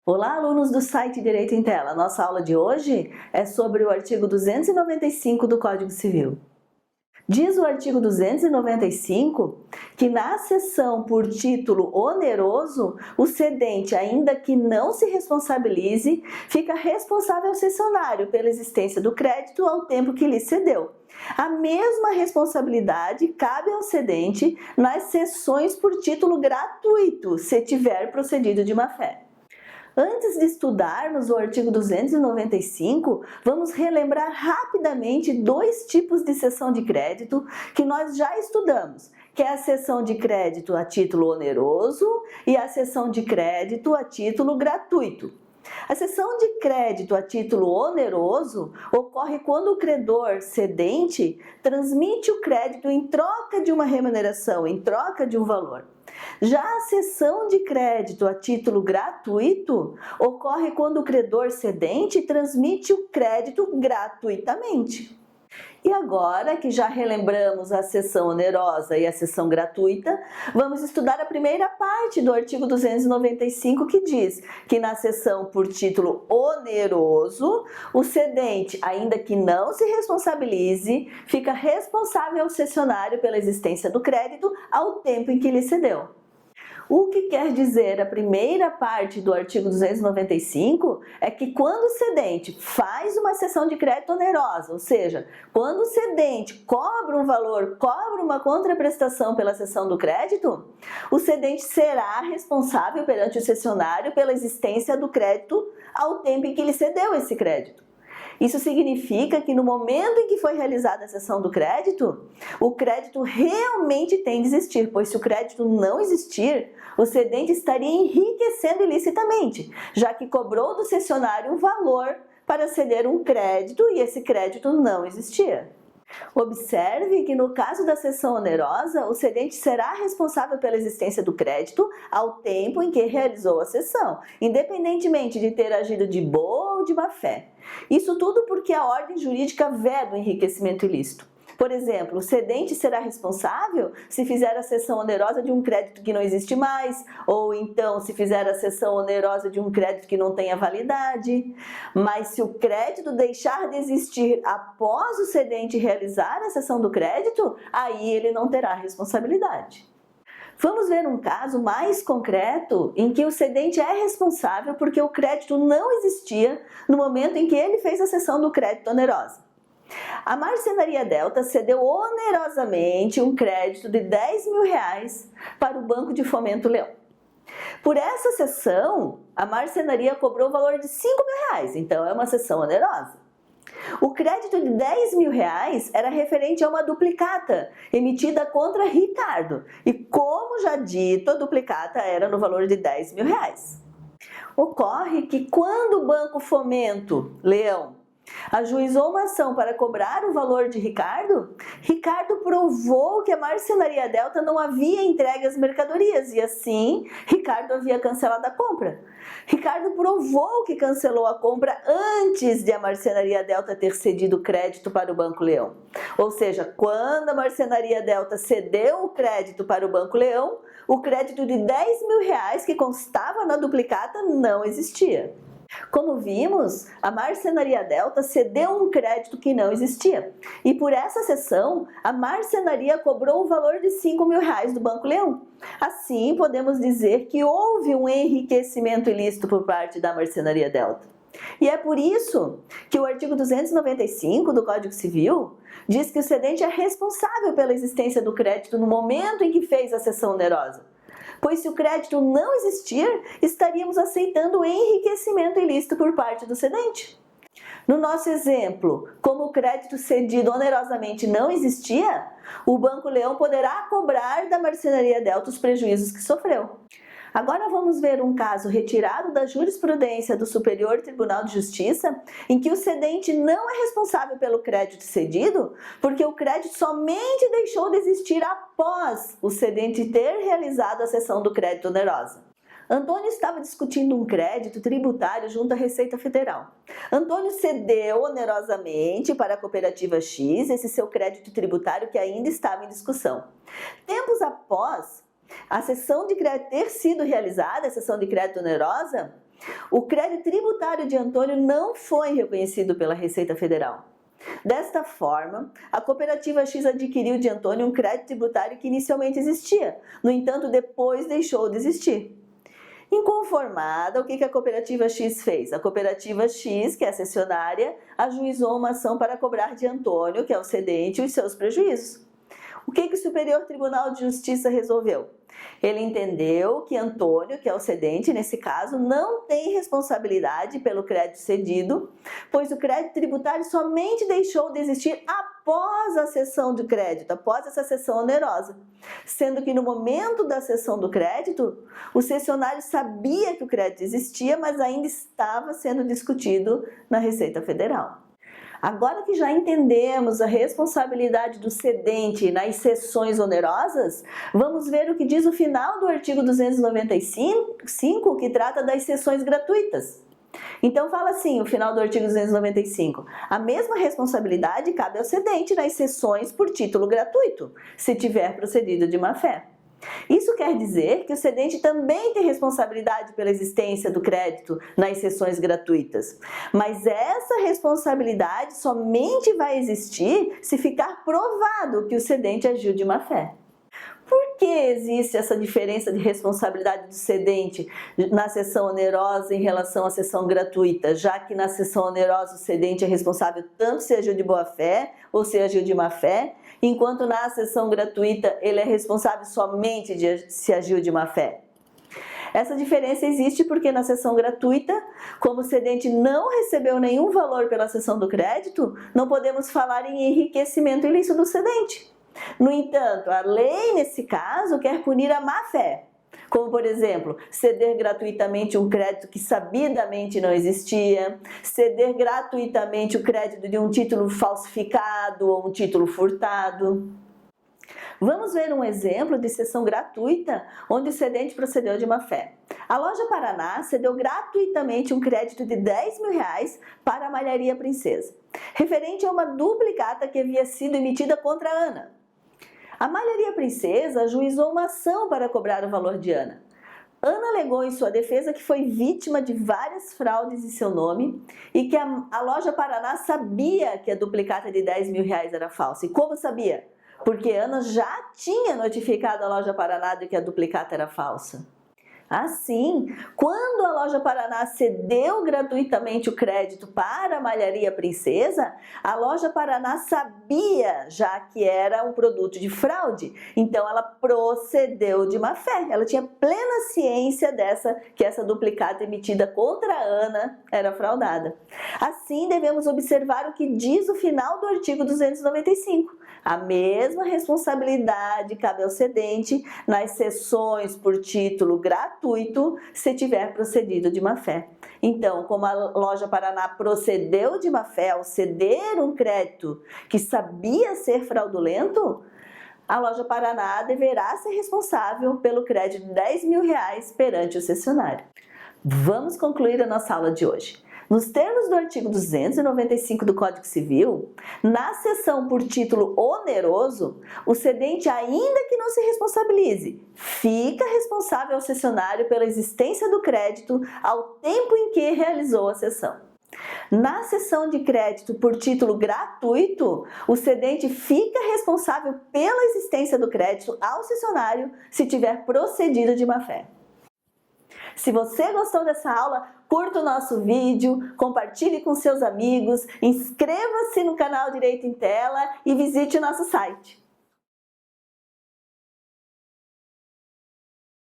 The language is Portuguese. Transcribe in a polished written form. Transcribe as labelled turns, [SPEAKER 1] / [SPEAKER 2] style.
[SPEAKER 1] Olá, alunos do site Direito em Tela. Nossa aula de hoje é sobre o artigo 295 do Código Civil. Diz o artigo 295 que na seção por título oneroso, o cedente, ainda que não se responsabilize, fica responsável ao cessionário pela existência do crédito ao tempo que lhe cedeu. A mesma responsabilidade cabe ao cedente nas cessões por título gratuito, se tiver procedido de má-fé. Antes de estudarmos o artigo 295, vamos relembrar rapidamente dois tipos de cessão de crédito que nós já estudamos, que é a cessão de crédito a título oneroso e a cessão de crédito a título gratuito. A cessão de crédito a título oneroso ocorre quando o credor cedente transmite o crédito em troca de uma remuneração, em troca de um valor. Já a cessão de crédito a título gratuito ocorre quando o credor cedente transmite o crédito gratuitamente. E agora que já relembramos a cessão onerosa e a cessão gratuita, vamos estudar a primeira parte do artigo 295 que diz que na cessão por título oneroso, o cedente, ainda que não se responsabilize, fica responsável ao cessionário pela existência do crédito ao tempo em que lhe cedeu. O que quer dizer a primeira parte do artigo 295 é que quando o cedente faz uma cessão de crédito onerosa, ou seja, quando o cedente cobra um valor, cobra uma contraprestação pela cessão do crédito, o cedente será responsável perante o cessionário pela existência do crédito ao tempo em que lhe cedeu esse crédito. Isso significa que no momento em que foi realizada a cessão do crédito, o crédito realmente tem de existir, pois se o crédito não existir, o cedente estaria enriquecendo ilicitamente, já que cobrou do cessionário um valor para ceder um crédito e esse crédito não existia. Observe que no caso da cessão onerosa, o cedente será responsável pela existência do crédito ao tempo em que realizou a cessão, independentemente de ter agido de boa ou de má fé. Isso tudo porque a ordem jurídica veda o enriquecimento ilícito. Por exemplo, o cedente será responsável se fizer a cessão onerosa de um crédito que não existe mais, ou então se fizer a cessão onerosa de um crédito que não tenha validade. Mas se o crédito deixar de existir após o cedente realizar a cessão do crédito, aí ele não terá responsabilidade. Vamos ver um caso mais concreto em que o cedente é responsável porque o crédito não existia no momento em que ele fez a cessão do crédito onerosa. A Marcenaria Delta cedeu onerosamente um crédito de R$10.000 para o Banco de Fomento Leão. Por essa cessão, a marcenaria cobrou o valor de R$5.000, então é uma cessão onerosa. O crédito de R$10.000 era referente a uma duplicata emitida contra Ricardo e, como já dito, a duplicata era no valor de R$10.000. Ocorre que quando o Banco Fomento Leão ajuizou uma ação para cobrar o valor de Ricardo, Ricardo provou que a Marcenaria Delta não havia entregue as mercadorias e assim Ricardo havia cancelado a compra. Ricardo provou que cancelou a compra antes de a Marcenaria Delta ter cedido crédito para o Banco Leão. Ou seja, quando a Marcenaria Delta cedeu o crédito para o Banco Leão, o crédito de R$10.000 que constava na duplicata não existia. Como vimos, a Marcenaria Delta cedeu um crédito que não existia. E por essa cessão, a marcenaria cobrou o valor de R$5.000 do Banco Leão. Assim, podemos dizer que houve um enriquecimento ilícito por parte da Marcenaria Delta. E é por isso que o artigo 295 do Código Civil diz que o cedente é responsável pela existência do crédito no momento em que fez a cessão onerosa. Pois se o crédito não existir, estaríamos aceitando o enriquecimento ilícito por parte do cedente. No nosso exemplo, como o crédito cedido onerosamente não existia, o Banco Leão poderá cobrar da Marcenaria Delta os prejuízos que sofreu. Agora vamos ver um caso retirado da jurisprudência do Superior Tribunal de Justiça, em que o cedente não é responsável pelo crédito cedido, porque o crédito somente deixou de existir após o cedente ter realizado a cessão do crédito onerosa. Antônio estava discutindo um crédito tributário junto à Receita Federal. Antônio cedeu onerosamente para a cooperativa X esse seu crédito tributário que ainda estava em discussão. Tempos após a cessão de crédito ter sido realizada, a cessão de crédito onerosa, o crédito tributário de Antônio não foi reconhecido pela Receita Federal. Desta forma, a cooperativa X adquiriu de Antônio um crédito tributário que inicialmente existia, no entanto, depois deixou de existir. Inconformada, o que a cooperativa X fez? A cooperativa X, que é a cessionária, ajuizou uma ação para cobrar de Antônio, que é o cedente, os seus prejuízos. O que o Superior Tribunal de Justiça resolveu? Ele entendeu que Antônio, que é o cedente nesse caso, não tem responsabilidade pelo crédito cedido, pois o crédito tributário somente deixou de existir após a cessão de crédito, após essa cessão onerosa. Sendo que no momento da cessão do crédito, o cessionário sabia que o crédito existia, mas ainda estava sendo discutido na Receita Federal. Agora que já entendemos a responsabilidade do cedente nas cessões onerosas, vamos ver o que diz o final do artigo 295, que trata das cessões gratuitas. Então fala assim, o final do artigo 295, a mesma responsabilidade cabe ao cedente nas cessões por título gratuito, se tiver procedido de má-fé. Isso quer dizer que o cedente também tem responsabilidade pela existência do crédito nas cessões gratuitas, mas essa responsabilidade somente vai existir se ficar provado que o cedente agiu de má-fé. Por que existe essa diferença de responsabilidade do cedente na cessão onerosa em relação à cessão gratuita, já que na cessão onerosa o cedente é responsável tanto se agiu de boa-fé ou se agiu de má-fé, enquanto na cessão gratuita ele é responsável somente se agiu de má-fé? Essa diferença existe porque na cessão gratuita, como o cedente não recebeu nenhum valor pela cessão do crédito, não podemos falar em enriquecimento ilícito do cedente. No entanto, a lei, nesse caso, quer punir a má-fé, como, por exemplo, ceder gratuitamente um crédito que sabidamente não existia, ceder gratuitamente o crédito de um título falsificado ou um título furtado. Vamos ver um exemplo de cessão gratuita onde o cedente procedeu de má-fé. A Loja Paraná cedeu gratuitamente um crédito de R$10.000 para a Malharia Princesa, referente a uma duplicata que havia sido emitida contra a Ana. A Malharia Princesa ajuizou uma ação para cobrar o valor de Ana. Ana alegou em sua defesa que foi vítima de várias fraudes em seu nome e que a Loja Paraná sabia que a duplicata de R$10.000 era falsa. E como sabia? Porque Ana já tinha notificado a Loja Paraná de que a duplicata era falsa. Assim, quando a Loja Paraná cedeu gratuitamente o crédito para a Malharia Princesa, a Loja Paraná sabia já que era um produto de fraude, então ela procedeu de má-fé. Ela tinha plena ciência que essa duplicata emitida contra a Ana era fraudada. Assim, devemos observar o que diz o final do artigo 295. A mesma responsabilidade cabe ao cedente nas cessões por título gratuito se tiver procedido de má-fé. Então, como a Loja Paraná procedeu de má-fé ao ceder um crédito que sabia ser fraudulento, a Loja Paraná deverá ser responsável pelo crédito de R$10.000 perante o cessionário. Vamos concluir a nossa aula de hoje. Nos termos do artigo 295 do Código Civil, na seção por título oneroso, o cedente, ainda que não se responsabilize, fica responsável ao cessionário pela existência do crédito ao tempo em que realizou a cessão. Na cessão de crédito por título gratuito, o cedente fica responsável pela existência do crédito ao cessionário se tiver procedido de má-fé. Se você gostou dessa aula, curta o nosso vídeo, compartilhe com seus amigos, inscreva-se no canal Direito em Tela e visite o nosso site.